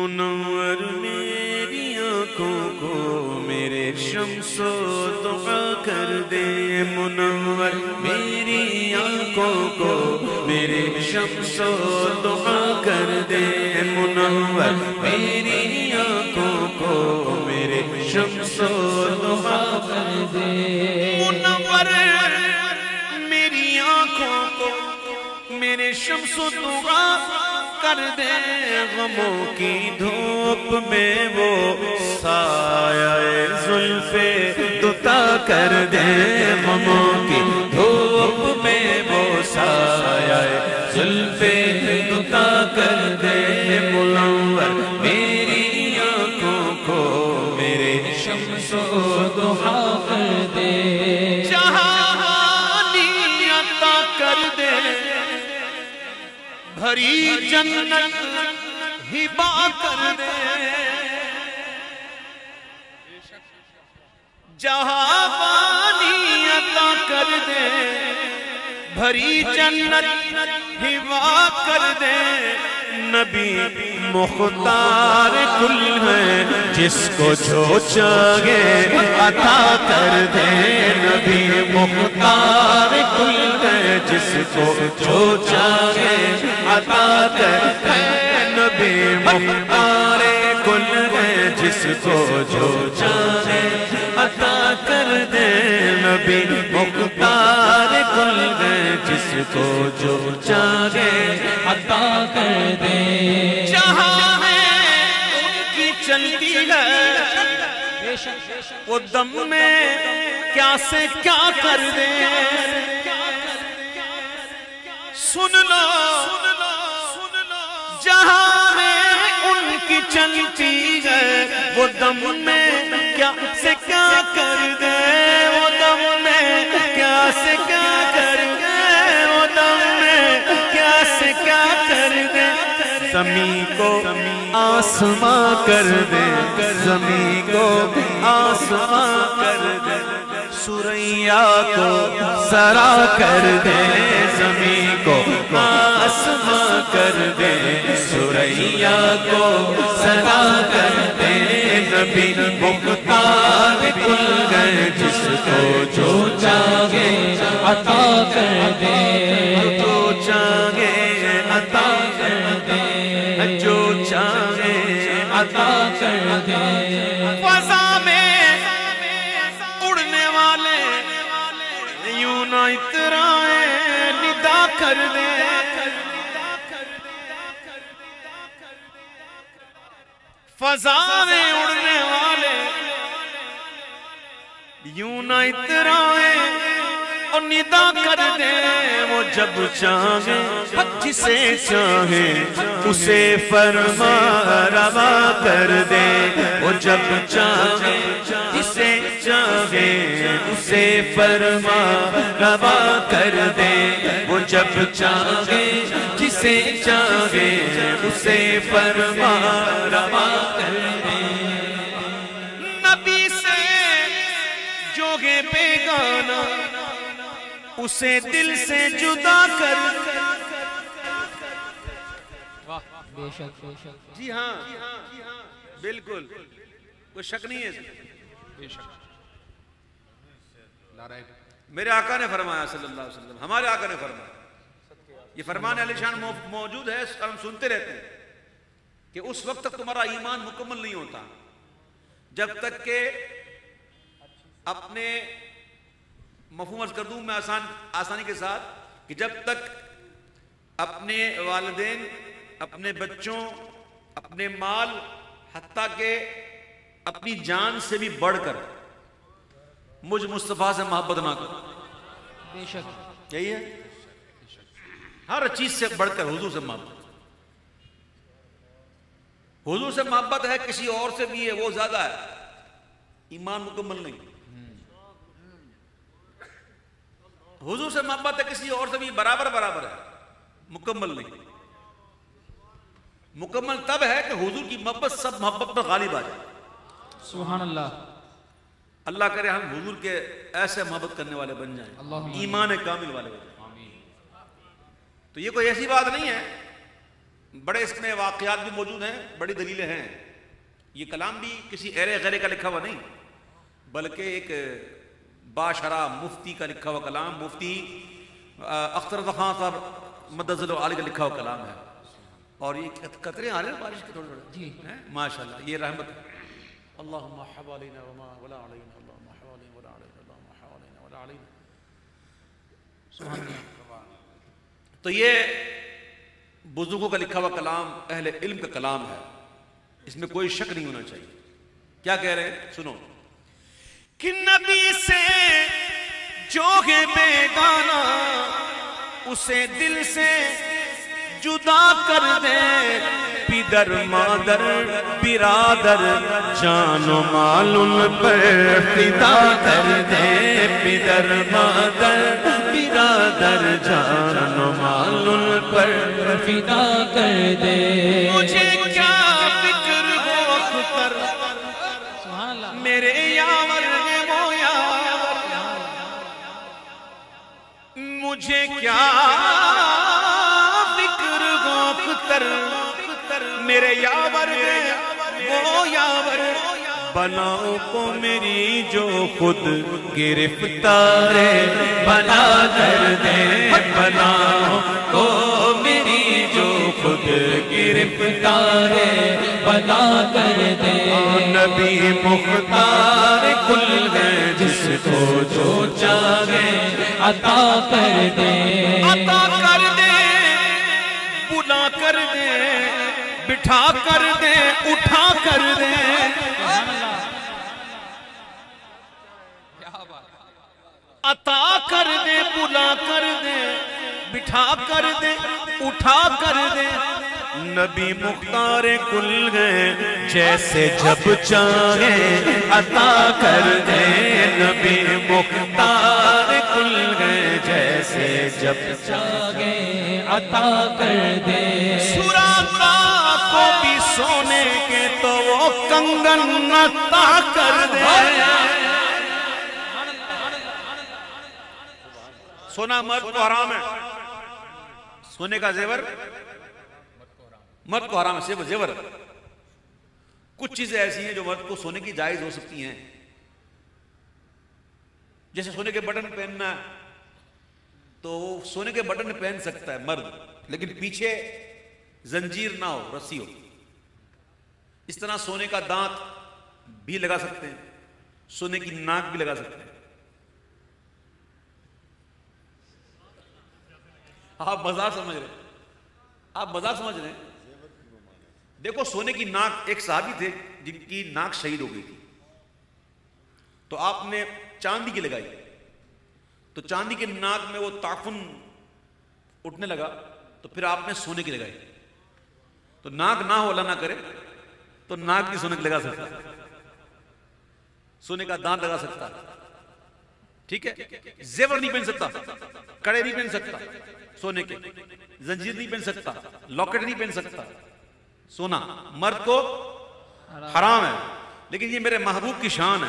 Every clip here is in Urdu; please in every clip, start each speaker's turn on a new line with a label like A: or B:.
A: منور میری آنکھوں کو میرے شمس و دعا کر دے، منور میری آنکھوں کو میرے شمس و دعا کر دے، منور میری آنکھوں کو میرے شمس و دعا کر دے، منور میری آنکھوں کو میرے شمس و دعا کر دے، غموں کی دھوپ میں وہ سایہ زلف دوتا کر دے، غموں کی دھوپ میں وہ سایہ زلف دوتا کر دے، منور میری آنکھوں کو میرے شمس و دعا کر دے، جہانی عطا کر دے، بھری جنت ہبا کر دے، جہانی عطا کر دے، بھری جنت ہبا کر دے، نبی مختار کل ہے جس کو جو چاہے عطا کر دے، نبی مختار کل ہے جس کو جو چاہے عطا کر دے، نبی مختار کل ہے جس کو جو چاہے عطا کر دے، نبی مختار کل ہے جس کو جو چاہے عطا کر دے، جہاں ہے ان کی چلتی ہے وہ دم میں کیا سے کیا کر دے، سن لو جہاں ہے ان کی چلتی ہے وہ دم میں کیا سے کیا کر دے، وہ دم میں کیا سے کیا کر دے، وہ دم میں کیا سے کیا کر دے، زمین کو آسمان کر دے، زمین کو آسمان کر دے، سوریا کو سرا کر دے، زمین کو آسمان کر دے، سوریا کو سرا کر دے، نبی مختار کل ہے جس کو جو چاہے عطا کر دے، جو چاہے عطا کر دے، جو چاہے عطا کر دے، فضا میں اڑنے والے یوں نہ اترائیں ندا کر دے، فضا میں اڑنے والے یوں نہ اترائیں اور ندا کر دے، وہ جب چاہے جسے چاہے اسے فرما روا کر دے، وہ جب چاہے جسے چاہے اسے فرما روا کر دے، وہ جب چاہے جسے چاہے اسے فرما روا کر دے، نبی سے جو گے بیگانہ اسے دل سے جدا کر دے، جی ہاں بالکل کوئی شک نہیں ہے، میرے آقا نے فرمایا صلی اللہ علیہ وسلم، ہمارے آقا نے فرمایا، یہ فرمان علی شان موجود ہے، ہم سنتے رہتے ہیں کہ اس وقت تک تمہارا ایمان مکمل نہیں ہوتا جب تک کہ اپنے مفہوم عرض کر دوں میں آسانی کے ساتھ کہ جب تک اپنے والدین، اپنے بچوں، اپنے مال، حتیٰ کہ اپنی جان سے بھی بڑھ کر مجھ مصطفیٰ سے محبت نہ کرو، بے شک یہی ہے، ہر چیز سے بڑھ کر حضور سے محبت، حضور سے محبت ہے کسی اور سے بھی ہے وہ زیادہ ہے، ایمان مکمل نہیں، حضور سے محبت ہے کسی اور سے بھی برابر ہے، مکمل نہیں، مکمل تب ہے کہ حضور کی محبت سب محبت پر غالب آ جائے،
B: سبحان اللہ،
A: اللہ کرے ہم حضور کے ایسے محبت کرنے والے بن جائیں، ایمان کامل والے بن جائیں، تو یہ کوئی ایسی بات نہیں ہے بڑے اس میں واقعات بھی موجود ہیں، بڑی دلیلیں ہیں. یہ کلام بھی کسی ایرے غیرے کا لکھا ہوا نہیں، بلکہ ایک باشرہ مفتی کا لکھا ہوا کلام، مفتی اختر رضا خان صاحب مدد علی کا لکھا ہوا کلام ہے. اور یہ قطرے آ رہے ہیں بارش کے تھوڑے تھوڑے جی ماشاءاللہ. یہ رحمت اللہم حوالینہ وما ولا علینا، اللہم حوالینہ ولا علینا، اللہم حوالینہ ولا علینا. سبحان اللہ. تو یہ بزرگوں کا لکھا ہوا کلام اہل علم کا کلام ہے، اس میں کوئی شک نہیں ہونا چاہیے. کیا کہہ رہے ہیں سنو. کہ نبی سے جو ہے بیگانہ اسے دل سے جدا کر دے، پدر مادر برادر جان و مال ان پر فدا کر دے، پدر مادر برادر جان و مال ان پر
B: فدا کر دے.
A: مجھے کیا فکر ہو اختر میرے یاور ہے وہ یاور، مجھے کیا فکر ہو اختر میرے یاور ہے وہ یاور، بناؤ کو میری جو خود گرفتار بنا کر دے، بناؤ کو میری جو خود گرفتار
B: بنا کر دے.
A: نبی مختار کل ہے جس کو جو چاہے
B: عطا کر دے،
A: عطا کر دے، بلا کر دے، بٹھا کر دے، اٹھا کر دے. عطا کر دے، بلا کر دے، بٹھا کر دے، اٹھا کر دے. نبی مختار کل ہے جیسے جب چاہے عطا کر دے، نبی مختار کل ہے جیسے جب
B: چاہے عطا کر دے.
A: سراقہ کو بھی سونے کے تو وہ کنگن عطا کر دے. سونا مرد کو حرام ہے، سونے کا زیور مرد کو حرام ہے. زیور کچھ چیزیں ایسی ہیں جو مرد کو سونے کی جائز ہو سکتی ہیں، جیسے سونے کے بٹن پہننا تو وہ سونے کے بٹن پہن سکتا ہے مرد، لیکن پیچھے زنجیر نہ ہو، رسی ہو. اس طرح سونے کا دانت بھی لگا سکتے ہیں، سونے کی ناک بھی لگا سکتے ہیں. آپ مزاق سمجھ رہے ہیں، آپ مزاق سمجھ رہے ہیں. دیکھو سونے کی ناک، ایک صحابی تھے جن کی ناک شہید ہو گئی تھی، تو آپ نے چاندی کی لگائی، تو چاندی کی ناک میں وہ تعفن اٹھنے لگا، تو پھر آپ نے سونے کی لگائی. تو ناک نہ ہو، اللہ نہ کرے، تو ناک بھی سونے کی لگا سکتا، سونے کا دانت لگا سکتا، ٹھیک ہے. زیور نہیں پہن سکتا، کڑے نہیں پہن سکتا سونے کے، زنجیر نہیں پہن سکتا، لاکٹ نہیں پہن سکتا. سونا مرد کو حرام ہے، لیکن یہ میرے محبوب کی شان ہے،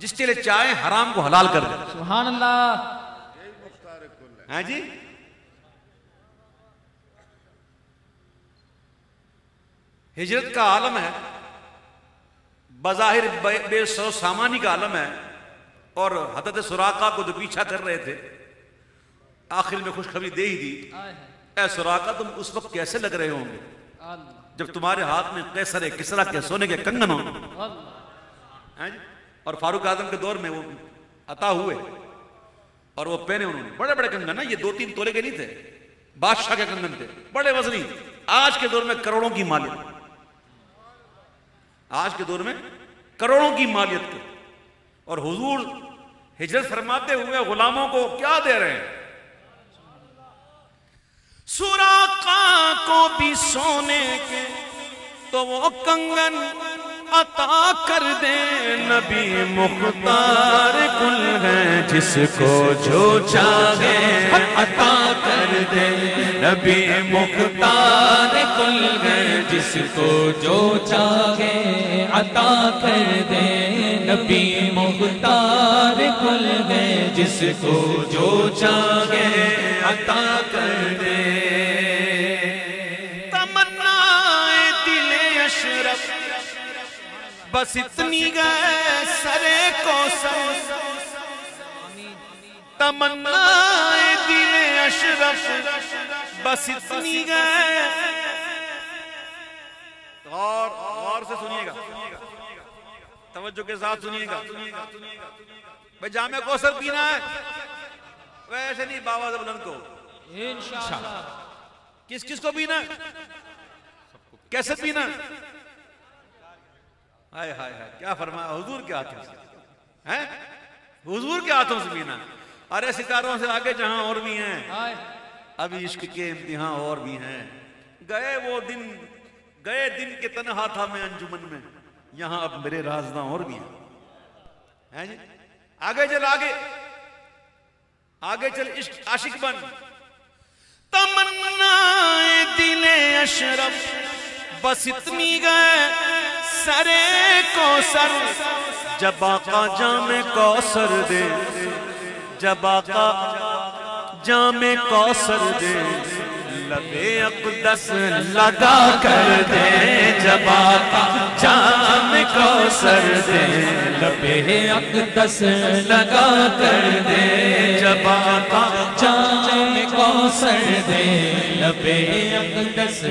A: جس کے لیے چاہے حرام کو حلال کر دے.
B: سبحان اللہ.
A: ہاں جی. ہجرت کا عالم ہے، بظاہر بے سو سامانی کا عالم ہے، اور حضرت سراقہ کو جو پیچھا کر رہے تھے آخر میں خوشخبری دے ہی دی. اے سراقہ تم اس وقت کیسے لگ رہے ہوں گے جب تمہارے ہاتھ میں قیصر کسریٰ کے سونے کے کنگن ہوں. اور فاروق اعظم کے دور میں وہ عطا ہوئے اور وہ پہنے انہوں نے بڑے بڑے کنگن. یہ 2-3 تولے کے نہیں تھے، بادشاہ کے کنگن تھے، بڑے وزنی. آج کے دور میں کروڑوں کی مالیت، آج کے دور میں کروڑوں کی مالیت کے. اور حضور ہجرت فرماتے ہوئے غلاموں کو کیا دے رہے ہیں؟ سراقہ کو بھی سونے کے تو وہ کنگن عطا کر دے. نبی مختار کل ہے جس کو جو چاہے عطا کر دے. نبی مختار کل ہے جس کو جو چاہے
B: عطا کر دے. نبی مختار کل ہے جس کو جو چاہے
A: عطا کر دے. اشرف بس اتنی گئے سرے کو سر تمنا دل اشرف بس اتنی گئے. غور سے سنیے گا, توجہ کے ساتھ سنیے گا. بھئی جامع کوثر پینا ہے ویسے نہیں بابا زبلند کو انشاءاللہ. کس کو پینا ہے؟ کیسے پینا ہے؟ ہائے ہائے ہائے کیا فرمایا حضور کے ہاتھوں سے, حضور کے ہاتھوں سے پینا. ارے ستاروں سے آگے جہاں اور بھی ہیں, ابھی عشق کے امتحان اور بھی ہیں. گئے دن کے تنہا تھا میں انجمن میں, یہاں اب میرے رازداں اور بھی ہیں. آگے چل, آگے چل, عشق عاشق بن. تمنا دل اشرف بس اتنی گئے سرے کو سر جب آقا جام کوثر دے, جب آقا جام کوثر دے لبے اقدس لگا کر دے, جب آقا جام کوثر دے لبے اقدس لگا کر دے, جب آقا جام کوثر دے لبے اقدس